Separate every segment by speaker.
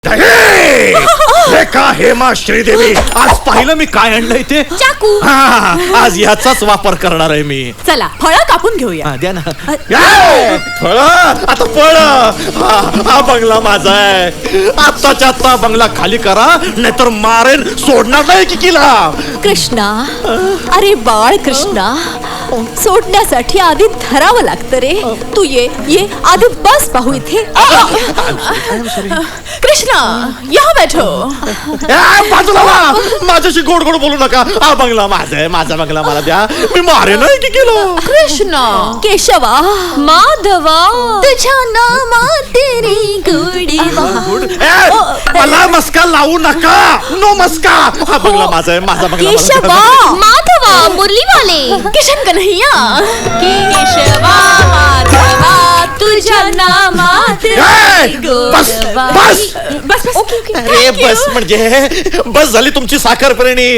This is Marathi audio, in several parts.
Speaker 1: का हेमा श्रीदेवी, आज पाहिलं मी काय आणलंय ते
Speaker 2: चाकू.
Speaker 1: आज याचाच वापर करणार आहे मी.
Speaker 2: चला फळं कापून घेऊया.
Speaker 1: द्या ना फळ. आता फळ. हा बंगला माझा आहे. आत्ताच्या आत्ता बंगला खाली करा, नाहीतर मारेन, सोडणार नाही की किला.
Speaker 2: कृष्णा, अरे बाळ कृष्णा, सोडण्यासाठी आधी धरावं लागतं रे. तू ये ये आधी बस पाहू इथे. कृष्णा या बैठो.
Speaker 1: बाजूला वा. माझ्याशी गोड गोड बोलू नका. हा बंगला माझा आहे, माझा बंगला मला द्या. मी मारे नाही की किलो.
Speaker 2: कृष्णा, केशवा, माधवा, तुझ्या नामात तेरी गोडी.
Speaker 1: मला मस्का लावू नका. नो मस्का. हा बंगला माझा आहे, माझा बंगला.
Speaker 2: केशवा, माधवा, मुरली वाले, किशन कन्हैया. केशवा, माधवा, तुझ्या नामात
Speaker 1: बस बस
Speaker 2: बस बस. ओके.
Speaker 1: अरे बस म्हणजे बस झाली तुमची साखर प्रेणी.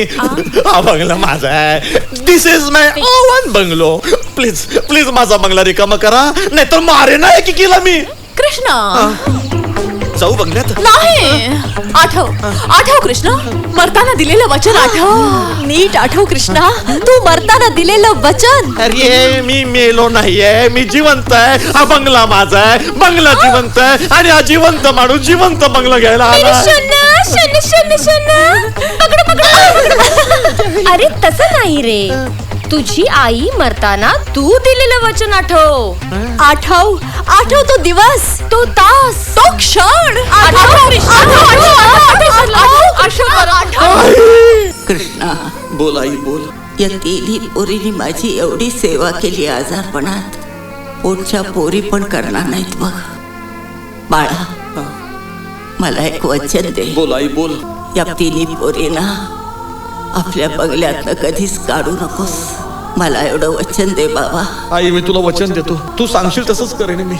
Speaker 1: हा बंगला माझा आहे. This is my own bungalow. Please please माझा बंगला रिकामा करा, नाहीतर मारे नाही की केला मी.
Speaker 2: कृष्णा,
Speaker 1: जाऊ बंगल्यात.
Speaker 2: नाही. आठव कृष्णा, मरताना दिलेलं वचन आठव. नीट आठव कृष्णा, तू मरताना दिलेलं वचन.
Speaker 1: अरे मी मेलो नाहीये, मी जिवंत आहे. हा बंगला माझा आहे, बंगला जिवंत आहे, आणि हा जिवंत माणूस जिवंत बंगला घ्यायला आला.
Speaker 3: अरे तसं नाही रे, तुझी आई मरताना तू दिलेलं वचन आठव.
Speaker 2: आठव तो दिवस, तो तास, तो क्षण.
Speaker 4: कृष्णा,
Speaker 1: बोल आई बोल.
Speaker 4: या तिन्ही पोरीने माझी एवढी सेवा केली आजारपणात, पोटच्या पोरी पण करणार नाहीत बघ. बाळा, मला एक वचन दे.
Speaker 1: बोल आई बोल.
Speaker 4: या तिन्ही पोरींना आपल्या बंगल्यातनं कधीच काढू नकोस. मला एवढं वचन दे बाबा.
Speaker 1: आई मी तुला वचन देतो, तू सांगशील तसंच करेन मी.